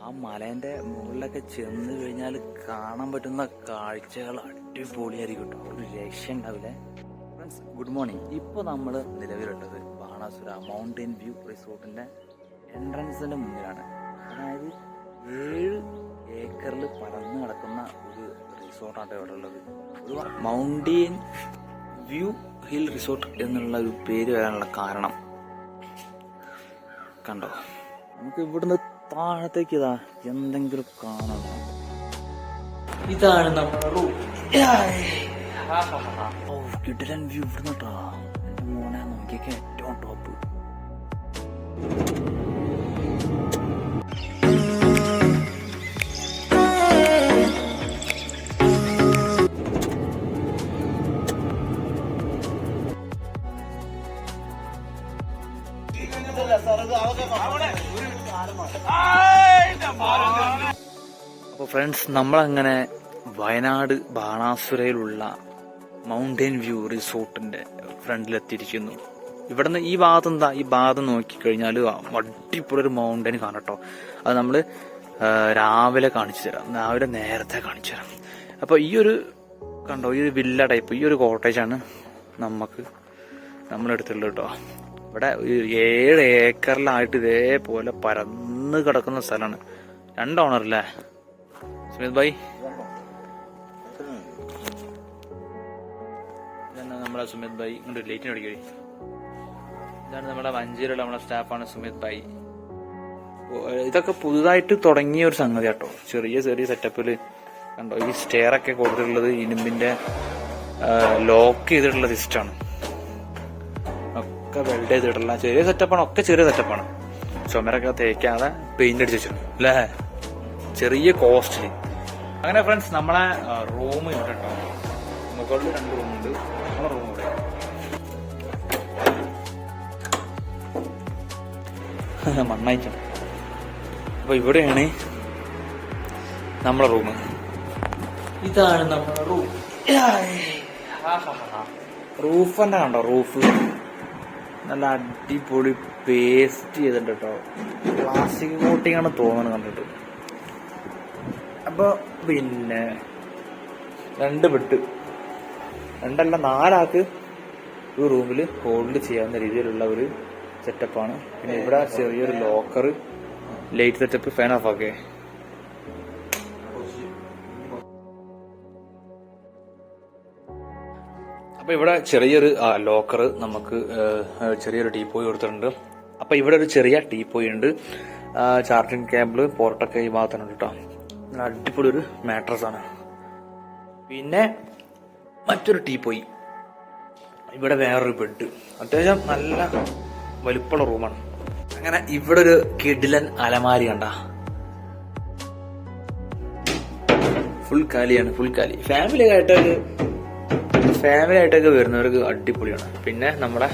ആ മലേന്റെ മുകളിലൊക്കെ ചെന്ന് കഴിഞ്ഞാൽ കാണാൻ പറ്റുന്ന കാഴ്ചകൾ അടിപൊളിയായിരിക്കും കേട്ടോ. ഒരു രക്ഷ ഉണ്ടാവില്ലേ. Friends good morning. ഇപ്പോൾ നമ്മൾ നിലവിലുള്ളത് ബാണാസുര മൗണ്ടൻ വ്യൂ റിസോർട്ടിന്റെ എൻട്രൻസിന്റെ മുന്നിലാണ്. അതായത് 7 ഏക്കറിൽ പരന്നു കിടക്കുന്ന ഒരു റിസോർട്ടാണ് ഇവിടെ ഉള്ളത്. ഒരു മൗണ്ടൻ വ്യൂ ഹിൽ റിസോർട്ട് എന്നുള്ള ഒരു പേര് വരാനുള്ള കാരണം കണ്ടോ, നമുക്ക് ഇവിടുന്ന് താഴത്തേക്ക് ഇതാ എന്തെങ്കിലും കാണണം. ഇതാണ് നമ്മുടെ റൂം. കിടിലൻ വ്യൂ ഇവിടുന്ന് കേട്ടോ. എന്റെ മോനെ നോക്കിയൊക്കെ ഏറ്റവും ടോപ്പ്. അപ്പോൾ ഫ്രണ്ട്സ് നമ്മളങ്ങനെ വയനാട് ബാണാസുരയിലുള്ള മൗണ്ടൻ വ്യൂ റിസോർട്ടിന്റെ ഫ്രണ്ടിലെത്തിയിരിക്കുന്നു. ഇവിടുന്ന് ഈ ഭാഗത്ത് എന്താ, ഈ ഭാഗത്ത് നോക്കിക്കഴിഞ്ഞാൽ അടിപൊളി ഒരു മൗണ്ടൻ കാണട്ടോ. അത് നമ്മൾ രാവിലെ കാണിച്ചു തരാം, രാവിലെ നേരത്തെ കാണിച്ചു തരാം. അപ്പോൾ ഈ ഒരു കണ്ടോ, ഈ ഒരു വില്ല ടൈപ്പ് ഈ ഒരു കോട്ടേജാണ് നമ്മളെടുത്തുള്ളത് കേട്ടോ. ഇവിടെ 7 ഏക്കറിലായിട്ട് ഇതേപോലെ പരന്ന് കിടക്കുന്ന സ്ഥലമാണ്. 2 ഓണറല്ലേ സുമിത് ഭായി? ഇതാണ് നമ്മളെ സുമിത് ഭായി. ഇങ്ങോട്ട് ലൈറ്റിന് അടിക്കടി. ഇതാണ് നമ്മുടെ വഞ്ചിയിലുള്ള നമ്മളെ സ്റ്റാഫാണ് സുമിത് ഭായി. ഇതൊക്കെ പുതുതായിട്ട് തുടങ്ങിയ ഒരു സംഗതി കേട്ടോ. ചെറിയ സെറ്റപ്പില് കണ്ടോ, ഈ സ്റ്റെയർ ഒക്കെ കൊടുത്തിട്ടുള്ളത് ഇരുമ്പിന്റെ ലോക്ക് ചെയ്തിട്ടുള്ള സിസ്റ്റമാണ്. ഒക്കെ വെൽഡ് ചെയ്തിട്ടുള്ള ചെറിയ സെറ്റപ്പാണ്. ഒക്കെ ചെറിയ സെറ്റപ്പാണ്. ചുമരൊക്കെ തേക്കാതെ പെയിന്റ് അടിച്ചു വെച്ചിട്ടുണ്ട് അല്ലേ, ചെറിയ കോസ്റ്റില്. അങ്ങനെ ഫ്രണ്ട്സ് നമ്മളെ റൂം ഇവിടെ കേട്ടോ. മുകളിൽ 2 റൂമുണ്ട്, നമ്മളെ റൂം ഇവിടെ. മണ്ണായിട്ടാണ്. അപ്പൊ ഇവിടെയാണ് നമ്മളെ റൂം. ഇതാണ് നമ്മളെ റൂം. റൂഫ് തന്നെ കണ്ടോ, റൂഫ് നല്ല അടിപൊളി പേസ്റ്റ് ചെയ്തിട്ടുണ്ട് കേട്ടോ. പ്ലാസ്റ്റിക് കോട്ടിംഗ് ആണ് തോന്നുന്നത് കണ്ടിട്ട്. അപ്പൊ പിന്നെ 2 ബെഡ്, 2 അല്ല 4 ആൾക്ക് ഒരു റൂമിൽ ഹോൾഡ് ചെയ്യാവുന്ന രീതിയിലുള്ള ഒരു സെറ്റപ്പാണ്. പിന്നെ ഇവിടെ ചെറിയൊരു locker, light setup, fan off ആക്കേ. അപ്പൊ ഇവിടെ ചെറിയൊരു ലോക്കർ, നമുക്ക് ചെറിയൊരു ടീപ്പോയി കൊടുത്തിട്ടുണ്ട്. അപ്പൊ ഇവിടെ ഒരു ചെറിയ ടീപ്പോയി ഉണ്ട്. ചാർജിങ് കേബിള്, പോർട്ടൊക്കെ ഈ ഭാഗത്തുണ്ട് കേട്ടോ. അടിപൊളി ഒരു മാട്രസ് ആണ്. പിന്നെ മറ്റൊരു ടീപ്പോയി, ഇവിടെ വേറൊരു ബെഡ്. അത്യാവശ്യം നല്ല വലുപ്പമുള്ള റൂമാണ്. അങ്ങനെ ഇവിടെ ഒരു കിടിലൻ അലമാരി കണ്ട, ഫുൾ കാലിയാണ്, ഫുൾ കാലി. ഫാമിലി ആയിട്ടൊക്കെ വരുന്നവർക്ക് അടിപൊളിയാണ്. പിന്നെ നമ്മുടെ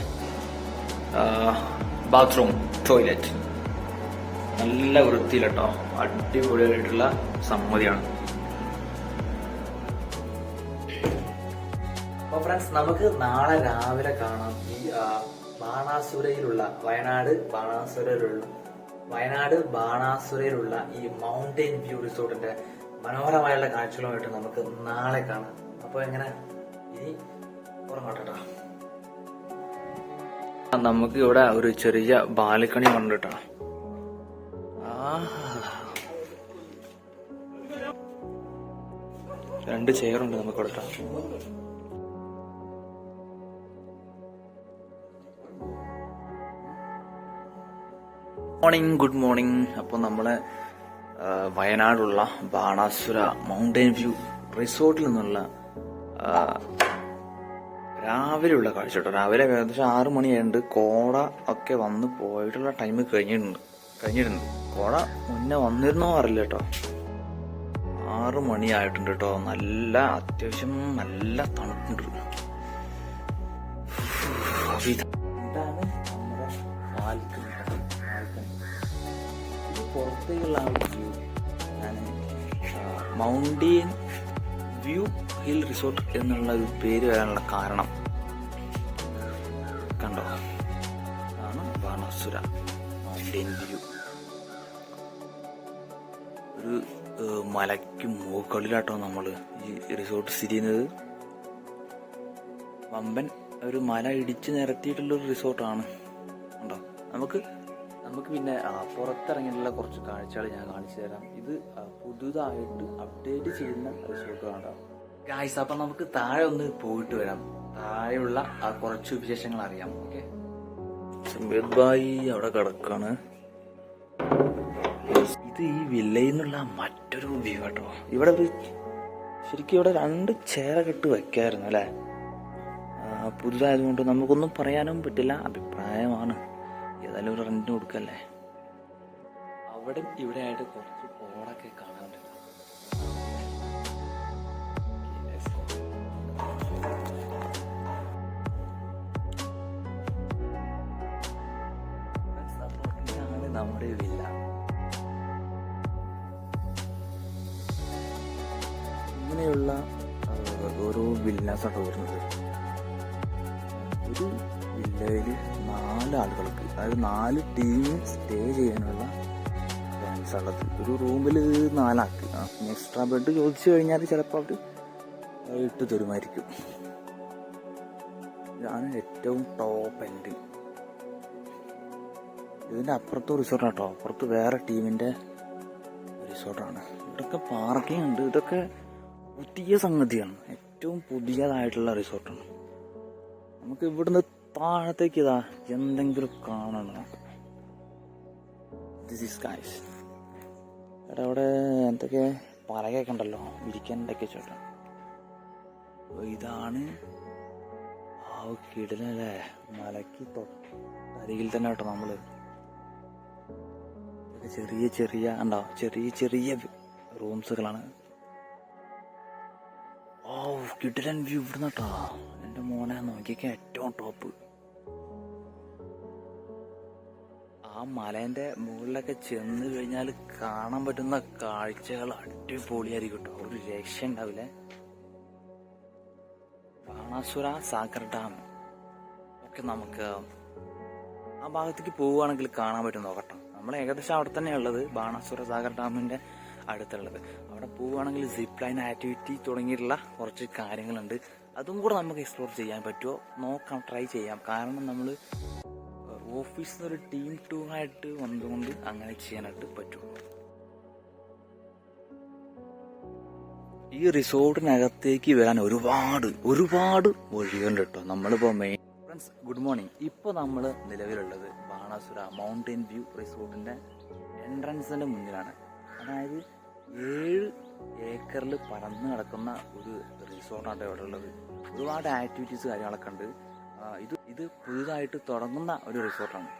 ബാത്റൂം, ടോയ്ലറ്റ് നല്ല വൃത്തിയിലട്ടോ, അടിപൊളിയായിട്ടുള്ള സംഗതിയാണ്. അപ്പൊ ഫ്രണ്ട്സ് നമുക്ക് നാളെ രാവിലെ കാണാം ഈ ബാണാസുരയിലുള്ള വയനാട് ബാണാസുരയിലുള്ള ഈ മൗണ്ടൻ വ്യൂ റിസോർട്ടിന്റെ മനോഹരമായുള്ള കാഴ്ചകളുമായിട്ട് നമുക്ക് നാളെ കാണാം. അപ്പൊ എങ്ങനെ ഇനി ഉറങ്ങട്ടെ. നമുക്ക് ഇവിടെ ഒരു ചെറിയ ബാൽക്കണി കണ്ടിട്ടാ. 2 ചെയറുണ്ട് നമുക്ക് ഇവിടെ. Morning, good morning. അപ്പൊ നമ്മള് വയനാടുള്ള ബാണാസുര മൗണ്ടൻ വ്യൂ റിസോർട്ടിൽ നിന്നുള്ള രാവിലെയുള്ള കാഴ്ച കേട്ടോ. രാവിലെ ഏകദേശം 6 മണിയായിട്ടുണ്ട്. കോട ഒക്കെ വന്ന് പോയിട്ടുള്ള ടൈം കഴിഞ്ഞിട്ടുണ്ട്. കോട മുന്നേ വന്നിരുന്നോ അറിയില്ല കേട്ടോ. 6 മണിയായിട്ടുണ്ട് കേട്ടോ. നല്ല അത്യാവശ്യം നല്ല തണുപ്പുണ്ട്. ഇതാണ് നമ്മുടെ ബാൽക്കണി. ഇത് പുറത്തേക്കുള്ള ആ വ്യൂ. ഞാൻ മൗണ്ടൻ വ്യൂ ഹിൽ റിസോർട്ട് എന്നുള്ള ഒരു പേര് വരാനുള്ള കാരണം കണ്ടോ, ആണ് ബാണാസുര മൗണ്ടൻ വ്യൂ. ഒരു മലയ്ക്ക് മുകളിലാട്ടോ നമ്മൾ ഈ റിസോർട്ട് സ്ഥിതി ചെയ്യുന്നത്. വമ്പൻ ഒരു മല ഇടിച്ച് നിരത്തിയിട്ടുള്ളൊരു റിസോർട്ടാണ് ഉണ്ടോ. നമുക്ക് പിന്നെ പുറത്തിറങ്ങിയിട്ടുള്ള കുറച്ച് കാഴ്ചകൾ ഞാൻ കാണിച്ചു തരാം. ഇത് പുതുതായിട്ട് അപ്ഡേറ്റ് ചെയ്യുന്ന റിസോർട്ടാണ് ഗായ്സ്. അപ്പം നമുക്ക് താഴെ ഒന്ന് പോയിട്ട് വരാം, താഴെയുള്ള കുറച്ച് വിശേഷങ്ങൾ അറിയാം. ഓക്കെ, സംബേദ് ഭായി അവിടെ കിടക്കാണ്. ഇത് ഈ വില്ലയിൽ നിന്നുള്ള മറ്റൊരു വ്യൂ കേട്ടോ. ഇവിടെ ശരിക്കും ഇവിടെ 2 ചെയറൊക്കെ വെക്കായിരുന്നു അല്ലേ. പുതുതായതുകൊണ്ട് നമുക്കൊന്നും പറയാനും പറ്റില്ല, അഭിപ്രായമാണ്. ഏതായാലും ഒരു റെന്റിന് കൊടുക്കല്ലേ. അവിടെ ഇവിടെ ആയിട്ട് കുറച്ച് ഓടൊക്കെ കാണാനുണ്ട്. ഇതാണ് നമ്മുടെ വില്ല. ഇങ്ങനെയുള്ള ഓരോ വില്ലാസാണ് വരുന്നത്. ഒരു വില്ലയിൽ 4 ആളുകൾക്ക്, അതായത് 4 ടീം സ്റ്റേ ചെയ്യാനുള്ള ചാൻസ് ഉള്ളത്. ഒരു റൂമിൽ 4 ആൾക്ക്. എക്സ്ട്രാ ബെഡ് ചോദിച്ചു കഴിഞ്ഞാൽ ചിലപ്പോൾ അവർ ഇട്ട് തരുമായിരിക്കും. ഇതാണ് ഏറ്റവും ടോപ്പ് എൻഡ്. ഇതിൻ്റെ അപ്പുറത്തെ റിസോർട്ടാണ് കേട്ടോ. അപ്പുറത്ത് വേറെ ടീമിൻ്റെ റിസോർട്ടാണ്. ഇവിടെയൊക്കെ പാർക്കിംഗ് ഉണ്ട്. ഇതൊക്കെ പുതിയ സംഗതിയാണ്, ഏറ്റവും പുതിയതായിട്ടുള്ള റിസോർട്ടാണ്. നമുക്ക് ഇവിടുന്ന് താഴത്തേക്ക് ഇതാ എന്തെങ്കിലും കാണണം. This is guys. എടാ അവിടെ എന്തൊക്കെ പലകയൊക്കെ ഉണ്ടല്ലോ, ഇരിക്കാനൊക്കെ ചേട്ടാ. ഇതാണ് കിടലല്ലേ, മലയ്ക്ക് തൊട്ടരികിൽ തന്നെ കേട്ടോ നമ്മള്. ചെറിയ ഉണ്ടോ, ചെറിയ റൂംസുകളാണ്. കിടിലൻ വ്യൂ ഇവിടുന്ന് കേട്ടോ. എൻ്റെ മോനെ നോക്കിയൊക്കെ ഏറ്റവും ടോപ്പ്. ആ മലേന്റെ മുകളിലൊക്കെ ചെന്ന് കഴിഞ്ഞാൽ കാണാൻ പറ്റുന്ന കാഴ്ചകൾ അടിപൊളിയായിരിക്കും കേട്ടോ. ഒരു രക്ഷ ഉണ്ടാവില്ലേ. ബാണാസുര സാഗർ ഡാം ഒക്കെ നമുക്ക് ആ ഭാഗത്തേക്ക് പോവുകയാണെങ്കിൽ കാണാൻ പറ്റും. നോക്കട്ടോ, നമ്മൾ ഏകദേശം അവിടെ തന്നെയാണ് ഉള്ളത്, ബാണാസുര സാഗർ ഡാമിന്റെ അടുത്തുള്ളത്. അവിടെ പോവുകയാണെങ്കിൽ സിപ്പ് ലൈൻ ആക്ടിവിറ്റി തുടങ്ങിയിട്ടുള്ള കുറച്ച് കാര്യങ്ങളുണ്ട്. അതും കൂടെ നമുക്ക് എക്സ്പ്ലോർ ചെയ്യാൻ പറ്റുമോ നോക്കാം, ട്രൈ ചെയ്യാം. കാരണം നമ്മൾ ഓഫീസിൽ നിന്ന് ഒരു ടീം ടൂറായിട്ട് വന്നുകൊണ്ട് അങ്ങനെ ചെയ്യാനായിട്ട് പറ്റും. ഈ റിസോർട്ടിനകത്തേക്ക് വരാൻ ഒരുപാട് വഴികളുണ്ട് കേട്ടോ. നമ്മളിപ്പോൾ ഫ്രണ്ട്സ് ഗുഡ് മോർണിംഗ്. ഇപ്പോൾ നമ്മൾ നിലവിലുള്ളത് ബാണാസുര മൗണ്ടൻ വ്യൂ റിസോർട്ടിന്റെ എൻട്രൻസിന്റെ മുന്നിലാണ്. അതായത് 7 ഏക്കറിൽ പരന്ന് കിടക്കുന്ന ഒരു റിസോർട്ടാണ് ഇവിടെ ഉള്ളത്. ഒരുപാട് ആക്ടിവിറ്റീസ് കാര്യങ്ങളൊക്കെ ഉണ്ട്. ഇത് പുതുതായിട്ട് തുടങ്ങുന്ന ഒരു റിസോർട്ടാണ്.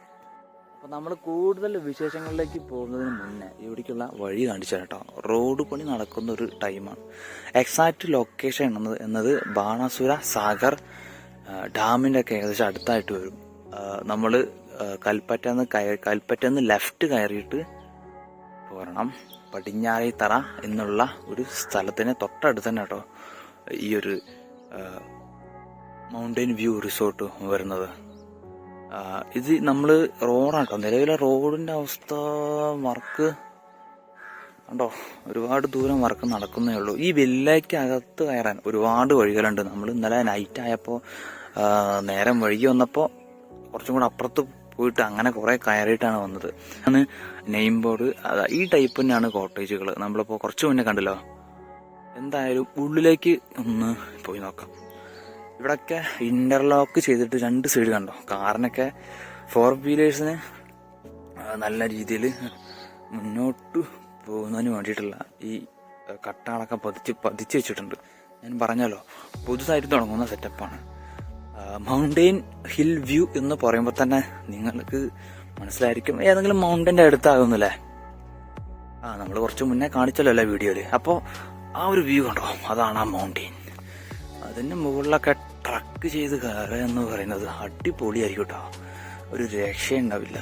അപ്പോൾ നമ്മൾ കൂടുതൽ വിശേഷങ്ങളിലേക്ക് പോകുന്നതിന് മുന്നേ ഇവിടേക്കുള്ള വഴി കാണിച്ചു കേട്ടോ. റോഡ് പണി നടക്കുന്ന ഒരു ടൈമാണ്. എക്സാക്റ്റ് ലൊക്കേഷൻ എന്നത് ബാണാസുര സാഗർ ഡാമിൻ്റെ ഒക്കെ ഏകദേശം അടുത്തായിട്ട് വരും. നമ്മൾ കൽപ്പറ്റന്ന് ലെഫ്റ്റ് കയറിയിട്ട് പോരണം. പടിഞ്ഞാറേത്തറ എന്നുള്ള ഒരു സ്ഥലത്തിന് തൊട്ടടുത്ത് തന്നെ കേട്ടോ ഈ ഒരു മൗണ്ടൻ വ്യൂ റിസോർട്ട് വരുന്നത്. ഇത് നമ്മൾ റോഡാട്ടോ. നിലവിലെ റോഡിന്റെ അവസ്ഥ വർക്ക് കണ്ടോ, ഒരുപാട് ദൂരം വർക്ക് നടക്കുന്നേ ഉള്ളൂ. ഈ വില്ലയ്ക്ക് അകത്ത് കയറാൻ ഒരുപാട് വഴികളുണ്ട്. നമ്മൾ ഇന്നലെ നൈറ്റ് ആയപ്പോൾ നേരം വൈകി വന്നപ്പോൾ കുറച്ചും കൂടെ അപ്പുറത്ത് പോയിട്ട് അങ്ങനെ കുറെ കയറിയിട്ടാണ് വന്നത്. അന്ന് നെയിം ബോർഡ് ഈ ടൈപ്പ് തന്നെയാണ് കോട്ടേജുകൾ. നമ്മളിപ്പോൾ കുറച്ച് മുന്നേ കണ്ടല്ലോ. എന്തായാലും ഉള്ളിലേക്ക് ഒന്ന് പോയി നോക്കാം. ഇവിടെയൊക്കെ ഇന്റർലോക്ക് ചെയ്തിട്ട് 2 സൈഡ് കണ്ടോ. കാറിനൊക്കെ 4 വീലേഴ്സിന് നല്ല രീതിയിൽ മുന്നോട്ട് പോകുന്നതിന് വേണ്ടിയിട്ടുള്ള ഈ കട്ടകളൊക്കെ പതിച്ച് വെച്ചിട്ടുണ്ട്. ഞാൻ പറഞ്ഞല്ലോ, പുതുതായിട്ട് തുടങ്ങുന്ന സെറ്റപ്പാണ്. മൗണ്ടെയിൻ ഹിൽ വ്യൂ എന്ന് പറയുമ്പോൾ തന്നെ നിങ്ങൾക്ക് മനസ്സിലായിരിക്കും ഏതെങ്കിലും മൗണ്ടന്റെ അടുത്താകുന്നില്ലേ. നമ്മൾ കുറച്ച് മുന്നേ കാണിച്ചല്ലോ അല്ലേ വീഡിയോയില്. അപ്പോൾ ആ ഒരു വ്യൂ കണ്ടോ, അതാണ് ആ മൗണ്ടെയിൻ. അതിന്റെ മുകളിലൊക്കെ ട്രക്ക് ചെയ്ത് കയറുക എന്ന് പറയുന്നത് അടിപൊളിയായിരിക്കും കേട്ടോ. ഒരു രക്ഷയുണ്ടാവില്ല.